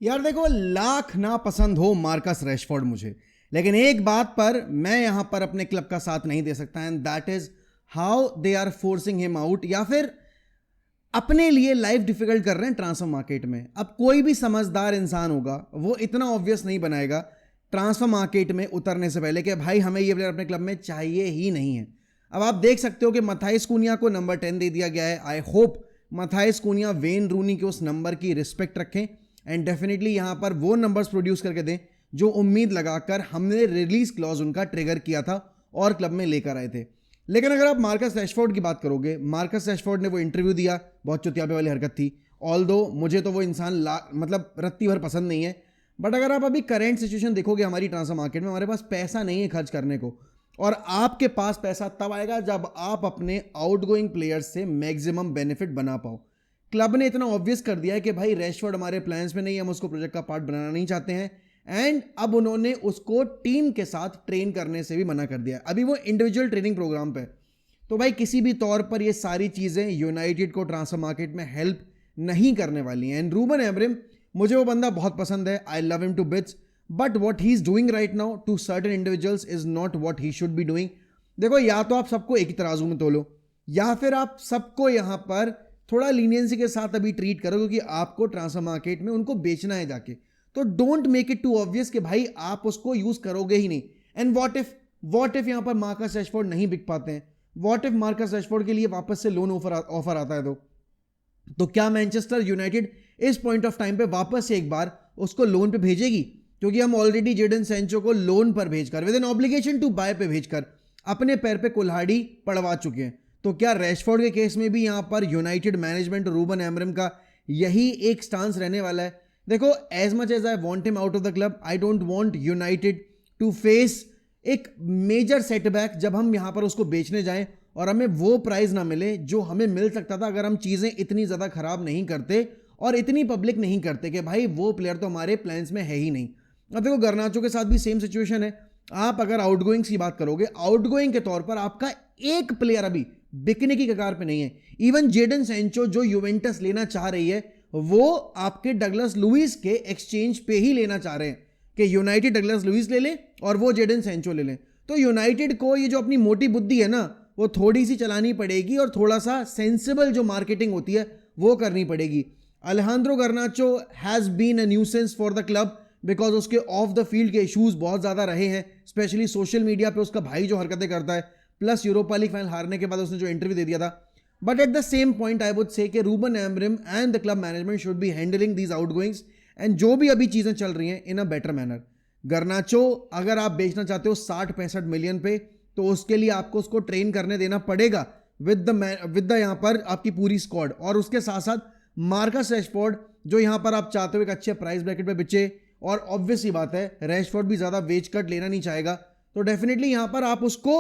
यार देखो, लाख ना पसंद हो मार्कस रैशफोर्ड मुझे, लेकिन एक बात पर मैं यहां पर अपने क्लब का साथ नहीं दे सकता, and that is how they are forcing him out, या फिर अपने लिए लाइफ डिफिकल्ट कर रहे हैं ट्रांसफर मार्केट में। अब कोई भी समझदार इंसान होगा वो इतना ऑब्वियस नहीं बनाएगा ट्रांसफर मार्केट में उतरने से पहले कि भाई हमें ये प्लेयर अपने क्लब में चाहिए ही नहीं है। अब आप देख सकते हो कि मथाइस कुनिया को नंबर 10 दे दिया गया है। I hope Matthias Kuniya when रूनी के उस नंबर की रिस्पेक्ट रखें एंड डेफिनेटली यहां पर वो नंबर्स प्रोड्यूस करके दें जो उम्मीद लगाकर हमने रिलीज क्लॉज उनका ट्रिगर किया था और क्लब में लेकर आए थे। लेकिन अगर आप मार्कस रैशफोर्ड की बात करोगे, मार्कस रैशफोर्ड ने वो इंटरव्यू दिया, बहुत चुतियापे वाली हरकत थी। ऑल्दो मुझे तो वो इंसान मतलब रत्ती भर पसंद नहीं है, बट अगर आप अभी करेंट सिचुएशन देखोगे हमारी ट्रांसफर मार्केट में, हमारे पास पैसा नहीं है खर्च करने को, और आपके पास पैसा तब आएगा जब आप अपने आउटगोइंग प्लेयर्स से मैक्सिमम बेनिफिट बना पाओ। क्लब ने इतना ऑब्वियस कर दिया है कि भाई रैशफोर्ड हमारे प्लान्स में नहीं, हम उसको प्रोजेक्ट का पार्ट बनाना नहीं चाहते हैं, एंड अब उन्होंने उसको टीम के साथ ट्रेन करने से भी मना कर दिया। अभी वो इंडिविजुअल ट्रेनिंग प्रोग्राम पे। तो भाई किसी भी तौर पर ये सारी चीजें यूनाइटेड को ट्रांसफर मार्केट में हेल्प नहीं करने वाली हैं। एंड रूबन एमरिम, मुझे वो बंदा बहुत पसंद है, I love him to bits, but what he is doing right now to certain individuals is not what he should be doing. देखो, या तो आप सबको एक ही तराजू में तोलो, या फिर आप सबको यहां पर थोड़ा लीनियंसी के साथ अभी ट्रीट करो, क्योंकि आपको ट्रांसफर मार्केट में उनको बेचना है जाके। तो don't make it too obvious कि भाई आप उसको यूज करोगे ही नहीं। एंड व्हाट इफ यहां पर मार्कस रैशफोर्ड नहीं बिक पाते हैं, व्हाट इफ मार्कस रैशफोर्ड के लिए वापस से लोन ऑफर आता है, तो क्या मैनचेस्टर यूनाइटेड इस पॉइंट ऑफ टाइम पे वापस से एक बार उसको लोन पे भेजेगी? क्योंकि हम ऑलरेडी जेडन सैंचो को लोन पर भेजकर, with an obligation to buy पे भेजकर अपने पैर पे कुल्हाड़ी पड़वा चुके हैं। तो क्या रैशफोर्ड के केस में भी यहां पर यूनाइटेड मैनेजमेंट और रूबन एमरिम का यही एक स्टांस रहने वाला है? देखो, as much as I want him out of the club, I don't want United to face एक मेजर सेटबैक जब हम यहां पर उसको बेचने जाएं और हमें वो प्राइस ना मिले जो हमें मिल सकता था अगर हम चीजें इतनी ज्यादा खराब नहीं करते और इतनी पब्लिक नहीं करते कि भाई वो प्लेयर तो हमारे प्लान्स में है ही नहीं। अब देखो, गर्नाचो के साथ भी सेम सिचुएशन है। आप अगर आउटगोइंग्स की बात करोगे, आउटगोइंग के तौर पर आपका एक प्लेयर अभी बिकने की कगार पे नहीं है। इवन जेडन सैंचो जो यूवेंटस लेना चाह रही है, वो आपके डगलस लुइस के एक्सचेंज पे ही लेना चाह रहे हैं कि यूनाइटेड डगलस लुइस ले ले और वो जेडन सैंचो ले ले। तो यूनाइटेड को ये जो अपनी मोटी बुद्धि है ना, वो थोड़ी सी चलानी पड़ेगी और थोड़ा सा सेंसिबल जो मार्केटिंग होती है वो करनी पड़ेगी। Alejandro Garnacho has been a nuisance for the club because उसके ऑफ द फील्ड के इश्यूज बहुत ज्यादा रहे हैं, स्पेशली सोशल मीडिया पे उसका भाई जो हरकतें करता है, प्लस यूरोपा लीग फाइनल हारने के बाद उसने जो इंटरव्यू दे दिया था। But at the same point I would say कि Ruben Amorim and the club management should be handling these outgoings and जो भी अभी चीजें चल रही हैं इन अ बेटर मैनर। गर्नाचो अगर आप बेचना चाहते हो 60-65 मिलियन पे, तो उसके लिए आपको उसको ट्रेन करने देना पड़ेगा विद द यहां पर आपकी पूरी स्क्वाड, और उसके साथ साथ मार्कस रैशफोर्ड जो यहां पर आप चाहते हो एक अच्छे प्राइस ब्रैकेट पे बिचे, और ऑब्वियस ही बात है रैशफोर्ड भी ज्यादा वेज कट लेना नहीं चाहेगा, तो डेफिनेटली यहां पर आप उसको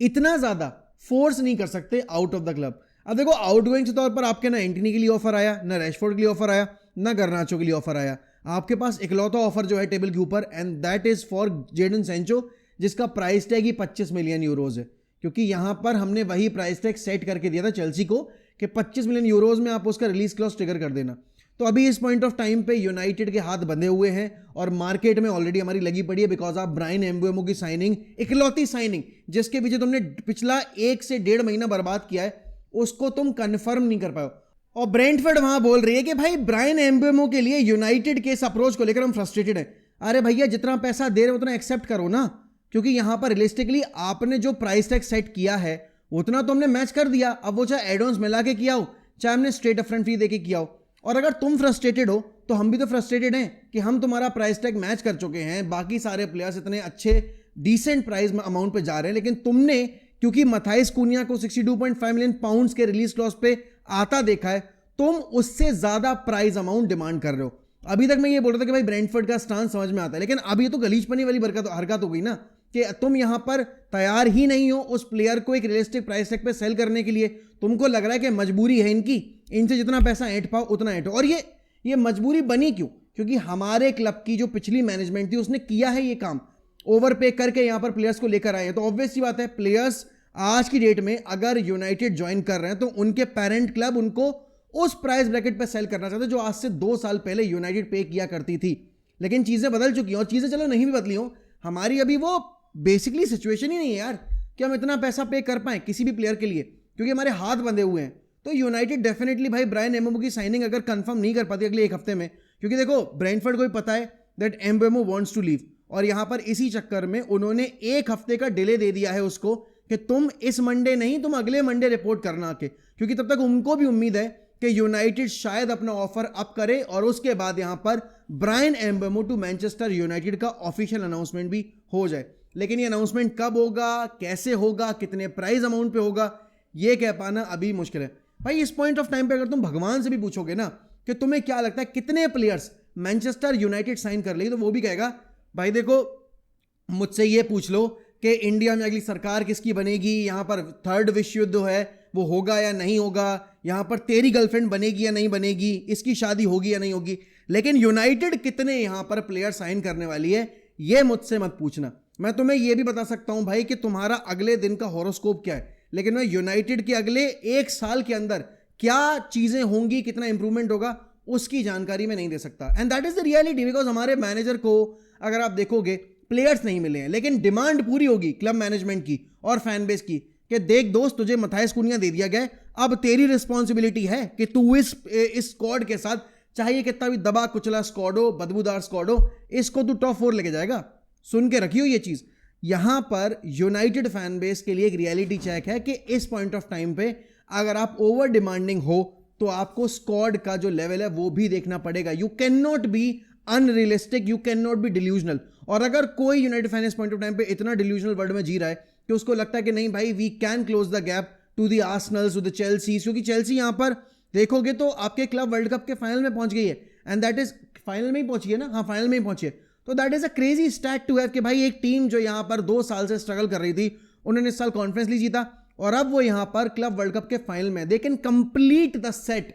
इतना ज्यादा फोर्स नहीं कर सकते आउट ऑफ द क्लब। अब देखो, आउटगोइंग के तौर पर आपके ना एंटनी के लिए ऑफर आया, ना रैशफोर्ड के लिए ऑफर आया, ना गर्नाचो के लिए ऑफर आया। आपके पास इकलौता ऑफर जो है टेबल के ऊपर, and that is for Jadon Sancho, जिसका प्राइस टैग ही 25 मिलियन यूरोज है। क्योंकि यहां पर हमने वही प्राइस टैग सेट करके दिया था चेल्सी को कि 25 मिलियन यूरोज में आप उसका रिलीज क्लॉज ट्रिगर कर देना। तो अभी इस पॉइंट ऑफ टाइम पे यूनाइटेड के हाथ बंधे हुए हैं और मार्केट में ऑलरेडी हमारी लगी पड़ी है, बिकॉज आप ब्रायन एम्बुएमो की साइनिंग, इकलौती साइनिंग जिसके पीछे तुमने पिछला 1 से 1.5 महीना बर्बाद किया है, उसको तुम कंफर्म नहीं कर पाओ। और ब्रेंटफोर्ड वहां बोल रही है कि भाई ब्रायन एम्बुएमो के लिए यूनाइटेड के इस अप्रोच को लेकर हम फ्रस्ट्रेटेड है। अरे भैया, जितना पैसा दे रहे हो उतना एक्सेप्ट करो ना, क्योंकि यहां पर रियलिस्टिकली आपने जो प्राइस टैग सेट किया है उतना तो हमने मैच कर दिया। अब वो चाहे एडॉन्स मिला के किया हो, चाहे हमने स्ट्रेट अपफ्रंट फी देके किया हो, और अगर तुम फ्रस्ट्रेटेड हो तो हम भी तो फ्रस्ट्रेटेड हैं कि हम तुम्हारा प्राइस टैग मैच कर चुके हैं, बाकी सारे प्लेयर्स इतने अच्छे डिसेंट प्राइस अमाउंट पे जा रहे हैं, लेकिन तुमने क्योंकि मथाइस कुनिया को 62.5 मिलियन पाउंड्स के रिलीज क्लॉज पे आता देखा है, तुम उससे ज्यादा प्राइस अमाउंट डिमांड कर रहे हो। अभी तक मैं ये बोल रहा था कि भाई ब्रेंटफोर्ड का स्टांस समझ में आता है, लेकिन अभी तो गलीचपनी वाली हरकत हो गई ना कि तुम यहां पर तैयार ही नहीं हो उस प्लेयर को एक रियलिस्टिक प्राइस टैग पे सेल करने के लिए। तुमको लग रहा है कि मजबूरी है इनकी, इनसे जितना पैसा ऐंठ पाओ उतना ऐंठो। और ये मजबूरी बनी क्यों? क्योंकि हमारे क्लब की जो पिछली मैनेजमेंट थी उसने किया है ये काम, ओवर पे करके यहां पर प्लेयर्स को लेकर आए हैं। तो ऑब्वियस सी बात है, प्लेयर्स आज की डेट में अगर यूनाइटेड ज्वाइन कर रहे हैं तो उनके पेरेंट क्लब उनको उस प्राइस ब्रैकेट पे सेल करना चाहते जो आज से 2 साल पहले यूनाइटेड पे किया करती थी। लेकिन चीजें बदल चुकी हैं, और चीजें चलो नहीं भी बदली हो, हमारी अभी वो बेसिकली सिचुएशन ही नहीं है यार कि हम इतना पैसा पे कर पाए किसी भी प्लेयर के लिए, क्योंकि हमारे हाथ बंधे हुए हैं। तो यूनाइटेड डेफिनेटली भाई ब्रायन एम्बेमो की साइनिंग अगर कंफर्म नहीं कर पाती अगले 1 हफ्ते में, क्योंकि देखो ब्रेंटफोर्ड को भी पता है दैट एम्बेमो वांट्स टू लीव, और यहां पर इसी चक्कर में उन्होंने 1 हफ्ते का डिले दे दिया है उसको कि तुम इस मंडे नहीं, तुम अगले मंडे रिपोर्ट करना आके, क्योंकि तब तक उनको भी उम्मीद है कि यूनाइटेड शायद अपना ऑफर अप करे और उसके बाद यहां पर ब्रायन एम्बेमो टू मैनचेस्टर यूनाइटेड का ऑफिशियल अनाउंसमेंट भी हो जाए। लेकिन ये अनाउंसमेंट कब होगा, कैसे होगा, कितने प्राइस अमाउंट पे होगा, ये कह पाना अभी मुश्किल है भाई। इस पॉइंट ऑफ टाइम पे अगर तुम भगवान से भी पूछोगे ना कि तुम्हें क्या लगता है कितने प्लेयर्स मैनचेस्टर यूनाइटेड साइन कर लेगी, तो वो भी कहेगा भाई देखो मुझसे ये पूछ लो कि इंडिया में अगली सरकार किसकी बनेगी, यहां पर 3rd विश्व युद्ध है वो होगा या नहीं होगा, यहां पर तेरी गर्लफ्रेंड बनेगी या नहीं बनेगी, इसकी शादी होगी या नहीं होगी। लेकिन यूनाइटेड कितने यहां पर प्लेयर साइन करने वाली है ये मुझसे मत पूछना। मैं तुम्हें यह भी बता सकता हूं भाई कि तुम्हारा अगले दिन का हॉरोस्कोप क्या है, लेकिन मैं यूनाइटेड के अगले 1 साल के अंदर क्या चीजें होंगी, कितना इंप्रूवमेंट होगा, उसकी जानकारी मैं नहीं दे सकता। And that is the reality, because हमारे मैनेजर को अगर आप देखोगे प्लेयर्स नहीं मिले हैं, लेकिन डिमांड पूरी होगी क्लब मैनेजमेंट की और फैन बेस की कि देख दोस्त तुझे मथाइस कुनिया दे दिया गया, अब तेरी रिस्पॉन्सिबिलिटी है कि तू इस स्क्वाड के साथ, चाहे ये कितना भी दबा कुचला स्क्वाड हो, बदबूदार स्क्वाड हो, इसको तू टॉप 4 लेके जाएगा। सुन के रखियो ये चीज। यहां पर यूनाइटेड फैन बेस के लिए एक रियलिटी चेक है कि इस पॉइंट ऑफ टाइम पे अगर आप ओवर डिमांडिंग हो तो आपको स्क्वाड का जो लेवल है वो भी देखना पड़ेगा। You can not be unrealistic, you can not be delusional. और अगर कोई यूनाइटेड फैन इस पॉइंट ऑफ टाइम पे इतना डिल्यूजनल वर्ल्ड में जी रहा है कि उसको लगता है कि नहीं भाई we can close the gap to the Arsenals, to the Chelsea, क्योंकि चेल्सी यहां पर देखोगे तो आपके क्लब वर्ल्ड कप के फाइनल में पहुंच गई है, एंड दैट इज फाइनल में ही पहुंची है ना, हाँ फाइनल में ही पहुंची है। तो that is a crazy stat to have कि भाई एक टीम जो यहां पर 2 साल से स्ट्रगल कर रही थी, उन्होंने इस साल कॉन्फ्रेंस लीग जीता और अब वो यहां पर क्लब वर्ल्ड कप के फाइनल में they can complete the set.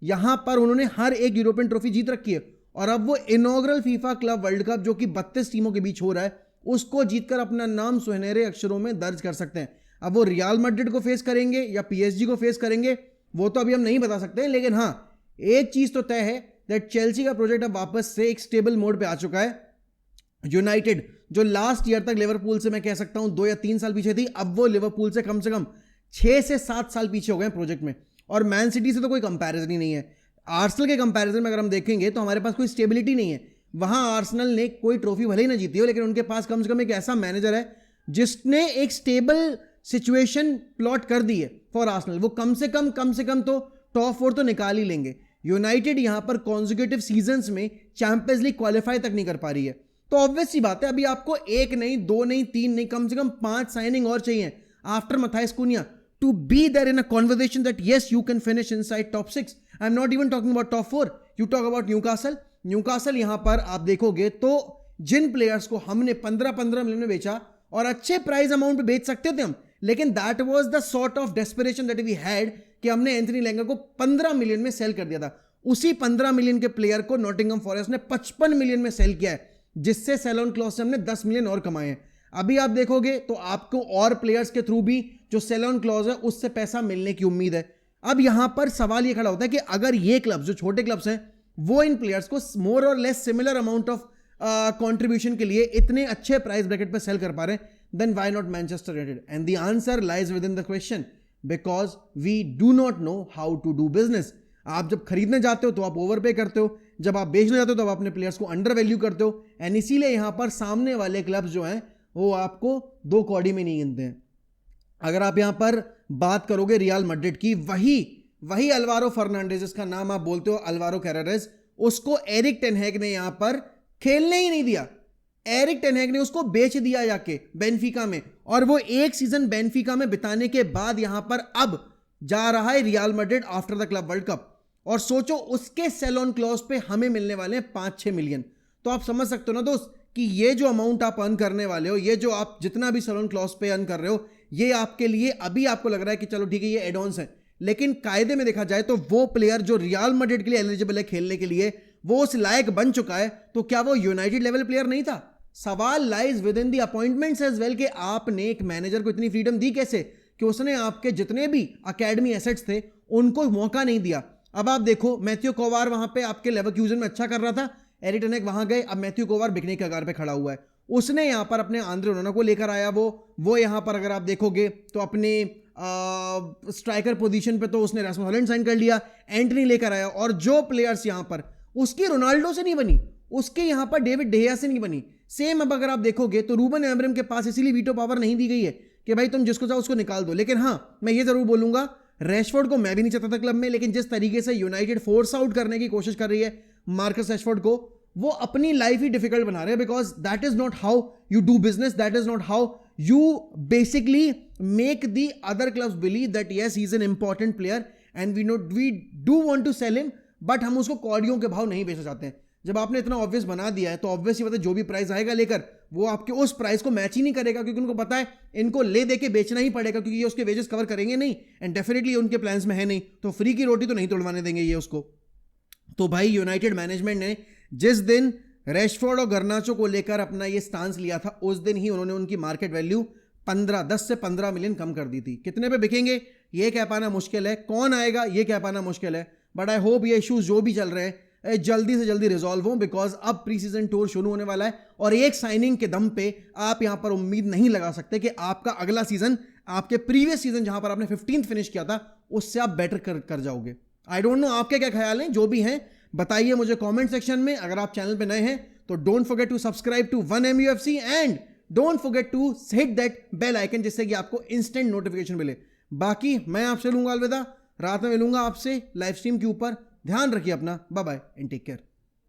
यहां पर उन्होंने हर एक यूरोपियन ट्रॉफी जीत रखी है और अब वो inaugural FIFA club world cup जो कि 32 टीमों के बीच हो रहा है उसको जीतकर अपना नाम सुनहरे अक्षरों में दर्ज कर सकते हैं। अब वो रियल मैड्रिड को फेस करेंगे या पीएसजी को फेस करेंगे वो तो अभी हम नहीं बता सकते, लेकिन हाँ एक चीज तो तय है दैट चेल्सी का प्रोजेक्ट अब वापस से एक स्टेबल मोड पे आ चुका है। यूनाइटेड जो लास्ट ईयर तक लिवरपूल से मैं कह सकता हूं 2 या 3 साल पीछे थी, अब वो लिवरपूल से कम 6 से 7 साल पीछे हो गए प्रोजेक्ट में। और मैन सिटी से तो कोई कंपैरिजन ही नहीं है। आर्सेनल के कंपैरिजन में अगर हम देखेंगे तो हमारे पास कोई स्टेबिलिटी नहीं है। वहां आर्सेनल ने कोई ट्रॉफी भले ही ना जीती हो, लेकिन उनके पास कम से कम एक ऐसा मैनेजर है जिसने एक स्टेबल सिचुएशन प्लॉट कर दी है फॉर आर्सेनल। वो कम से कम तो टॉप 4 तो निकाल ही लेंगे। यूनाइटेड यहां पर कॉन्जिक्यूटिव सीजन्स में चैंपियंस लीग क्वालिफाई तक नहीं कर पा रही है, तो ऑब्वियस सी बात है अभी आपको 1 नहीं 2 नहीं 3 नहीं कम से कम 5 साइनिंग और चाहिए after Matthias Kuniya to be there in a conversation that yes you can finish inside top 6. I'm not even talking about top 4. You talk about Newcastle यहां पर आप देखोगे तो जिन प्लेयर्स को हमने 15 मिलियन में बेचा और अच्छे प्राइस अमाउंट पे बेच सकते थे हम, लेकिन that was the sort of desperation that we had कि हमने एंथनी लैंगर को 15 मिलियन में सेल कर दिया था। उसी 15 मिलियन के प्लेयर को नॉटिंघम फॉरेस्ट ने 55 मिलियन में सेल किया है, जिससे सेल ऑन क्लॉज से हमने 10 मिलियन और कमाए हैं। अभी आप देखोगे तो आपको और प्लेयर्स के थ्रू भी जो सेल ऑन क्लॉज है उससे पैसा मिलने की उम्मीद है। अब यहां पर सवाल ये खड़ा होता है कि अगर ये क्लब्स जो छोटे क्लब्स हैं वो इन प्लेयर्स को मोर और less similar amount of contribution के लिए इतने अच्छे प्राइस ब्रैकेट पे सेल कर पा रहे हैं, then why not Manchester United? And the answer lies within the question, because we do not know how to do business. आप जब खरीदने जाते हो तो आप ओवर पे करते हो, जब आप बेचने जाते हो तो आप अपने प्लेयर्स को अंडर वैल्यू करते हो, एंड इसीलिए यहां पर सामने वाले क्लब्स जो हैं वो आपको 2 कौड़ी में नहीं गिनते हैं। अगर आप यहां पर बात करोगे रियल मैड्रिड की, वही अल्वारो फर्नांडेज, जिसका नाम आप बोलते हो अल्वारो कैरेरेस, उसको एरिक टेन हैग ने यहां पर खेलने ही नहीं दिया। एरिक टेन हैग ने उसको बेच दिया जाके बेनफिका में, और वो एक सीजन बेनफिका में बिताने के बाद यहां पर अब जा रहा है real Madrid after the club world cup. और सोचो उसके सेल ऑन क्लॉज पे हमें मिलने वाले हैं 5-6 मिलियन। तो आप समझ सकते हो ना दोस्त कि ये जो अमाउंट आप अर्न करने वाले हो, ये जो आप जितना भी सेल ऑन क्लॉज पे अर्न कर रहे हो, ये आपके लिए अभी आपको लग रहा है कि चलो ठीक है ये एड ऑन्स है, लेकिन कायदे में देखा जाए तो वो प्लेयर जो रियल मैड्रिड के लिए एलिजिबल है खेलने के लिए, वो उस लायक बन चुका है, तो क्या वो यूनाइटेड लेवल प्लेयर नहीं था? सवाल lies within the appointments as well कि आपने एक मैनेजर को इतनी फ्रीडम दी कैसे कि उसने आपके जितने भी अकेडमी एसेट्स थे उनको मौका नहीं दिया। अब आप देखो मैथ्यू कोवार वहां पे आपके लेवरक्यूजन में अच्छा कर रहा था, एरिक टेन हैग वहां गए, अब मैथ्यू कोवार बिकने के कगार पे खड़ा हुआ है। उसने यहां पर अपने आंद्रे ओनाना को लेकर आया, वो यहां पर अगर आप देखोगे तो अपने स्ट्राइकर पोजीशन पे तो उसने रास्मस हॉलैंड साइन कर लिया, एंटनी लेकर आया, और जो प्लेयर्स यहां पर उसकी रोनाल्डो से नहीं बनी, उसके यहां पर डेविड डेहिया से नहीं बनी। सेम अब अगर आप देखोगे तो रूबन एमोरिम के पास इसीलिए वीटो पावर नहीं दी गई है कि भाई तुम जिसको चाहो उसको निकाल दो। लेकिन हाँ, मैं ये जरूर बोलूंगा, रैशफोर्ड को मैं भी नहीं चाहता था क्लब में, लेकिन जिस तरीके से यूनाइटेड फोर्स आउट करने की कोशिश कर रही है मार्कस रैशफोर्ड को, वो अपनी लाइफ ही डिफिकल्ट बना रहे हैं, because that is not how you do business, that is not how you basically make the other clubs believe that yes he is an important player and we do want to sell him, but हम उसको कौड़ियों के भाव नहीं बेचना चाहते हैं। जब आपने इतना ऑब्वियस बना दिया है तो ऑब्वियस ही बात है जो भी प्राइस आएगा लेकर वो आपके उस प्राइस को मैच ही नहीं करेगा, क्योंकि उनको पता है इनको ले दे के बेचना ही पड़ेगा, क्योंकि ये उसके वेजेस कवर करेंगे नहीं, एंड डेफिनेटली उनके प्लान्स में है नहीं, तो फ्री की रोटी तो नहीं तोड़वाने देंगे ये उसको। तो भाई यूनाइटेड मैनेजमेंट ने जिस दिन रैशफोर्ड और गर्नाचो को लेकर अपना ये स्टांस लिया था, उस दिन ही उन्होंने उनकी मार्केट वैल्यू 10 से 15 मिलियन कम कर दी थी। कितने पे बिकेंगे ये कह पाना मुश्किल है, कौन आएगा ये कह पाना मुश्किल है, बट आई होप ये इश्यूज जो भी चल रहे हैं जल्दी से जल्दी रिजॉल्व हो, बिकॉज अब प्री सीजन टूर शुरू होने वाला है, और एक साइनिंग के दम पे आप यहां पर उम्मीद नहीं लगा सकते कि आपका अगला सीजन, आपके प्रीवियस सीजन जहां पर आपने 15th फिनिश किया था, उससे आप बेटर कर जाओगे। आई डोंट नो आपके क्या ख्याल हैं, जो भी हैं बताइए मुझे कमेंट सेक्शन में। अगर आप चैनल पे नए हैं तो don't forget to subscribe to 1MUFC and don't forget to hit that bell icon, जिससे कि आपको इंस्टेंट नोटिफिकेशन मिले। बाकी मैं आपसे लूंगा अलविदा, रात में मिलूंगा आपसे लाइव स्ट्रीम के ऊपर। ध्यान रखिए अपना, bye bye and take care.